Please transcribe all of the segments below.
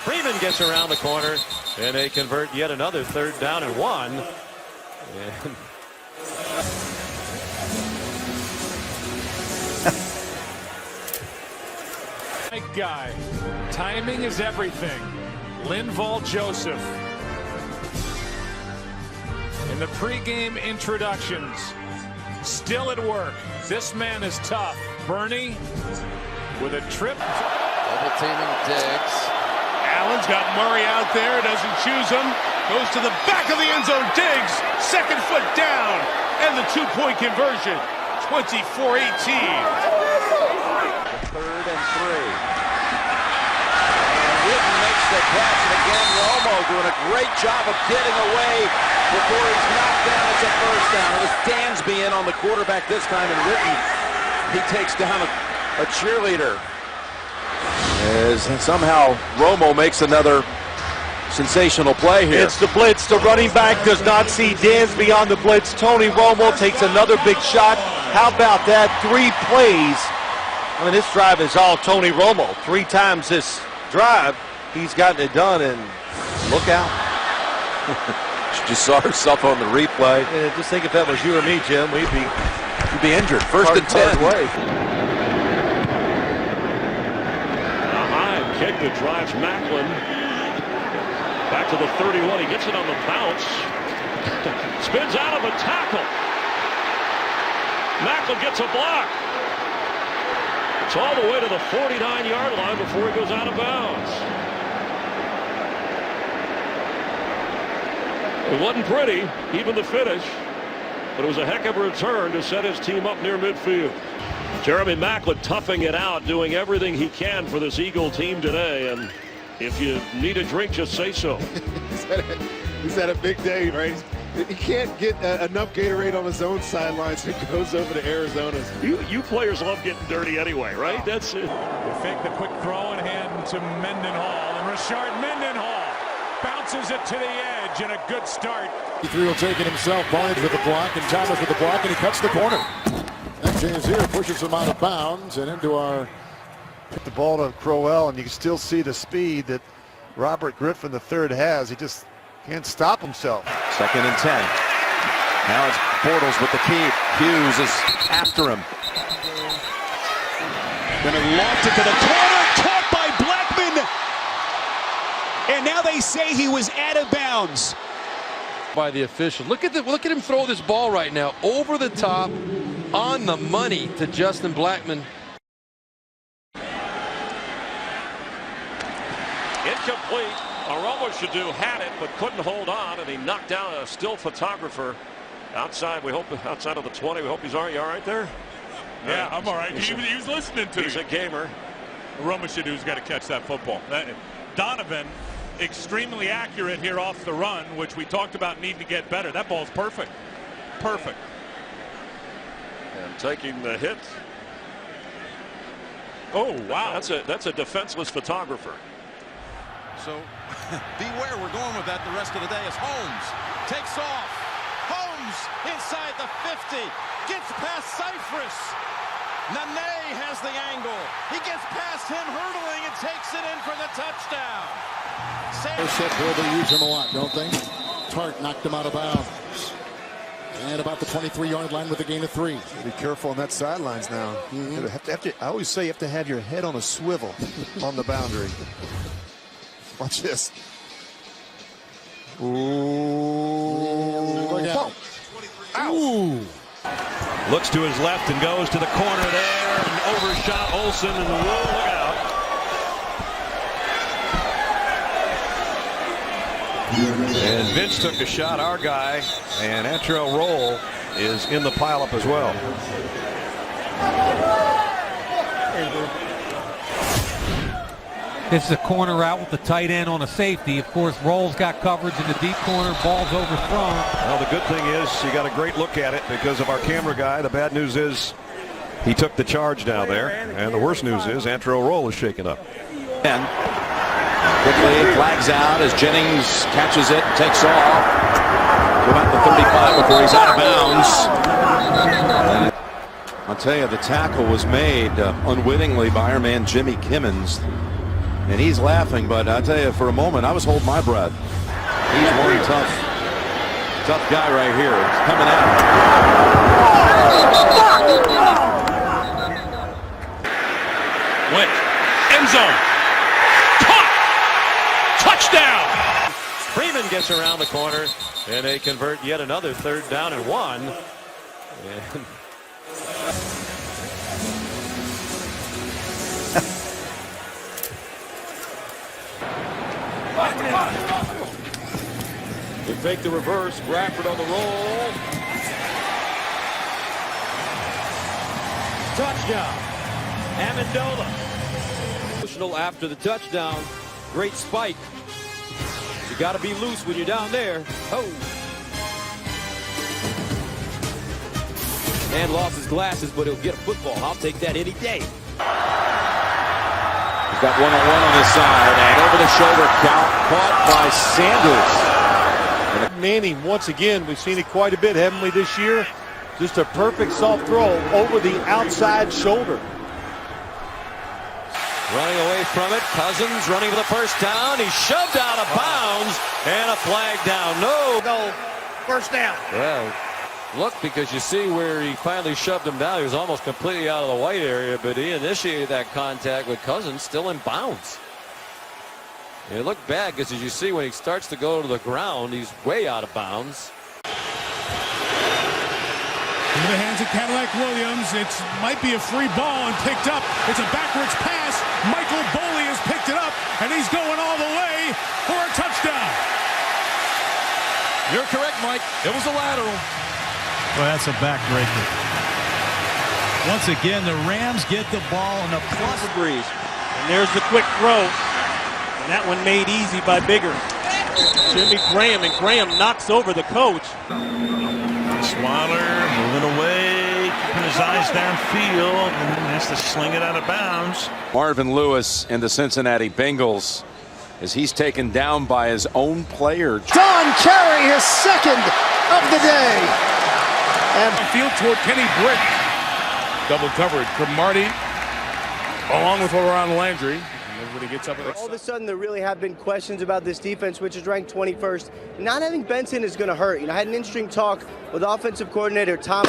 Freeman gets around the corner, and they convert yet another 3rd down and 1. And guy. Timing is everything. Linval Joseph. In the pregame introductions, still at work. This man is tough. Bernie with a trip. Double teaming Diggs. Allen's got Murray out there, doesn't choose him. Goes to the back of the end zone. Diggs, 2nd foot down. And the 2-point conversion. 24-18. 3rd and 3. Witten makes the catch, and again, Romo doing a great job of getting away before he's knocked down. It's a 1st down. It was Dansby in on the quarterback this time, and Witten, he takes down a cheerleader. As somehow Romo makes another sensational play here. It's the blitz. The running back does not see Dansby on the blitz. Tony Romo takes another big shot. How about that? 3 plays. I mean, this drive is all Tony Romo. 3 times this drive, he's gotten it done, and look out. She just saw herself on the replay. And just think if that was you or me, Jim, we'd be injured. 1st and 10. A high kick that drives Macklin back to the 31. He gets it on the bounce. Spins out of a tackle. Macklin gets a block. It's all the way to the 49-yard line before he goes out of bounds. It wasn't pretty, even the finish, but it was a heck of a return to set his team up near midfield. Jeremy Macklin toughing it out, doing everything he can for this Eagle team today, and if you need a drink, just say so. He's had a big day, right? He can't get enough Gatorade on his own sideline, so he goes over to Arizona. You players love getting dirty anyway, right? That's it. They fake the quick throw and hand to Mendenhall, and Rashard Mendenhall bounces it to the edge, and a good start. He will take it himself. Barnes with the block, and Thomas with the block, and he cuts the corner. And Janzier pushes him out of bounds and into our... Put the ball to Crowell, and you can still see the speed that Robert Griffin III has. He just can't stop himself. 2nd and 10. Now it's Bortles with the keep. Hughes is after him. Then it loft it to the corner, caught by Blackman. And now they say he was out of bounds. By the official. Look at him throw this ball right now over the top, on the money to Justin Blackman. Incomplete. Aromo should had it, but couldn't hold on, and he knocked down a still photographer outside. We hope outside of the 20. We hope he's all right. You all right there? Yeah, I'm all right. He was listening to you. He's a gamer. Romashadu's got to catch that football. Donovan, extremely accurate here off the run, which we talked about needing to get better. That ball's perfect. Perfect. And taking the hit. Oh, wow. That's a defenseless photographer. So beware, we're going with that the rest of the day as Holmes takes off. Holmes inside the 50, gets past Cypress. Nene has the angle. He gets past him hurdling and takes it in for the touchdown. They use him a lot, don't they? Tart knocked him out of bounds. And about the 23-yard line with a gain of 3. Be careful on that sidelines now. I always say you have to have your head on a swivel on the boundary. Watch this. Ooh. Look out. Ooh. Looks to his left and goes to the corner there, and overshot Olsen, and look out. And Vince took a shot, our guy, and Antrell Roll is in the pileup as well. This is a corner route with the tight end on a safety. Of course, Roll's got coverage in the deep corner. Ball's overthrown. Well, the good thing is you got a great look at it because of our camera guy. The bad news is he took the charge down there. And the worst news is Antrell Roll is shaken up. And quickly flags out as Jennings catches it, takes off to about the 35 before he's out of bounds. I'll tell you, the tackle was made unwittingly by our man Jimmy Kimmons. And he's laughing, but I tell you, for a moment, I was holding my breath. He's one tough guy right here. It's coming out. Went. End zone. Caught. Touchdown. Freeman gets around the corner, and they convert yet another 3rd down and 1. And they fake the reverse. Bradford on the roll. Touchdown. Amendola. Emotional after the touchdown. Great spike. You got to be loose when you're down there. Oh. And lost his glasses, but he'll get a football. I'll take that any day. He's got one-on-one on his side, and over the shoulder count caught by Sanders. Manning, once again, we've seen it quite a bit, haven't we, this year? Just a perfect soft throw over the outside shoulder. Running away from it, Cousins running for the first down. He's shoved out of bounds, and a flag down. No. First down. Well, look, because you see where he finally shoved him down. He was almost completely out of the white area, but he initiated that contact with Cousins still in bounds. It looked bad because as you see when he starts to go to the ground, he's way out of bounds. In the hands of Cadillac Williams, it might be a free ball and picked up. It's a backwards pass. Michael Boley has picked it up, and he's going all the way for a touchdown. You're correct, Mike. It was a lateral. Well, that's a backbreaker. Once again, the Rams get the ball in a plus. Breeze. And there's the quick throw. And that one made easy by Bigger. Jimmy Graham, and Graham knocks over the coach. Swaller moving away, keeping his eyes downfield, and then has to sling it out of bounds. Marvin Lewis and the Cincinnati Bengals as he's taken down by his own player. Don Cherry, his 2nd of the day. And field toward Kenny Britt. Double coverage from Marty, along with Ron Landry. Everybody gets up. All of a sudden, there really have been questions about this defense, which is ranked 21st. Not having Benson is going to hurt. I had an interesting talk with offensive coordinator Tom.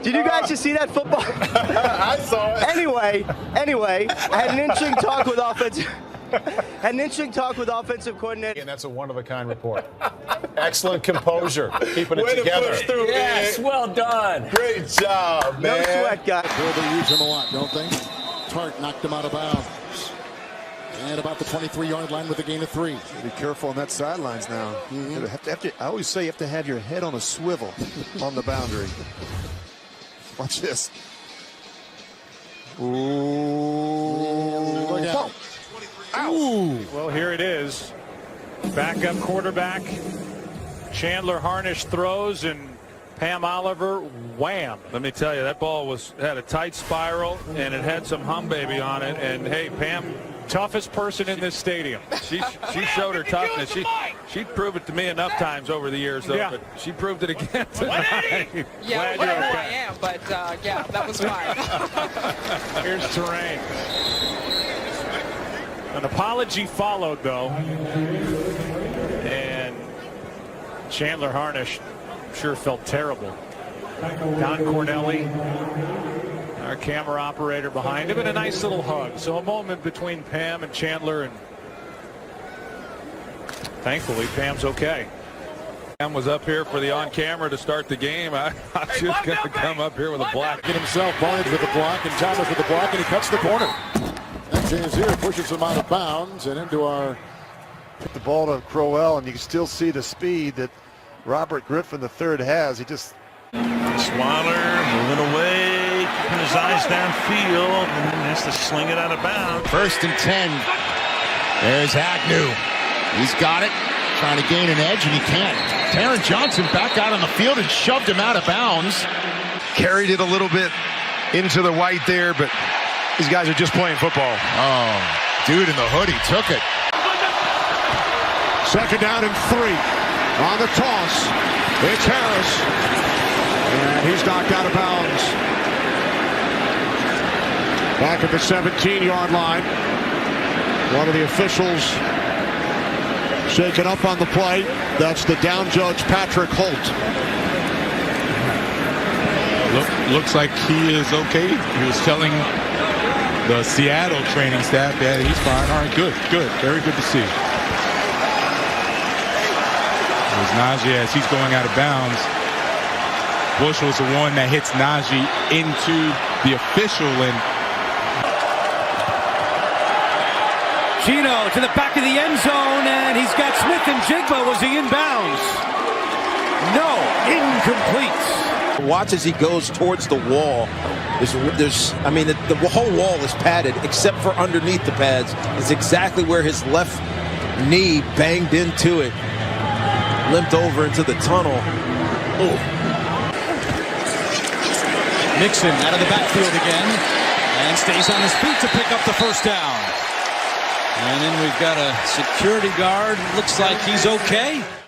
Did you guys just see that football? I saw it. Anyway, I had an interesting talk with offensive coordinator. And that's a one-of-a-kind report. Excellent composure, keeping it Way together. To push through, yes, well done. Great job, man. No sweat, guys. They use him a lot, don't they? Tart knocked him out of bounds. And about the 23-yard line with a gain of 3. Be careful on that sidelines now. I always say you have to have your head on a swivel on the boundary. Watch this. Ooh. Look out. Ooh. Well, here it is. Backup quarterback. Chandler Harnish throws, and Pam Oliver, wham. Let me tell you, that ball had a tight spiral, and it had some hum baby on it. And hey, Pam, toughest person in this stadium. She showed her toughness. She'd prove it to me enough times over the years, though. Yeah. But she proved it again tonight. Yeah, Glad you're okay. I am, but yeah, that was fine. Here's Terrain. An apology followed, though, and Chandler Harnish sure felt terrible. Don Cornelli, our camera operator behind him, and a nice little hug. So a moment between Pam and Chandler, and thankfully Pam's okay. Pam was up here for the on-camera to start the game. I just got to come up here with a block. Get himself, Barnes with the block, and Thomas with the block, and he cuts the corner. And Janzier pushes him out of bounds and into our... Hit the ball to Crowell, and you can still see the speed that Robert Griffin III has. He just... Swaller moving away, keeping his eyes downfield, and then has to sling it out of bounds. 1st and 10. There's Agnew. He's got it, trying to gain an edge, and he can't. Taron Johnson back out on the field and shoved him out of bounds. Carried it a little bit into the white there, but these guys are just playing football. Oh, dude in the hoodie took it. 2nd down and 3. On the toss, it's Harris. And he's knocked out of bounds. Back at the 17-yard line. One of the officials shaken up on the play. That's the down judge, Patrick Holt. Looks like he is okay. He was telling the Seattle training staff that he's fine. All right, good. Very good to see. There's Najee as he's going out of bounds. Bush was the one that hits Najee into the official, and Gino to the back of the end zone, and he's got Smith and Jigba. Was he in bounds? No, incomplete. Watch as he goes towards the wall. The whole wall is padded except for underneath the pads. It's exactly where his left knee banged into it. Limped over into the tunnel. Oh. Mixon out of the backfield again and stays on his feet to pick up the first down. And then we've got a security guard. Looks like he's okay.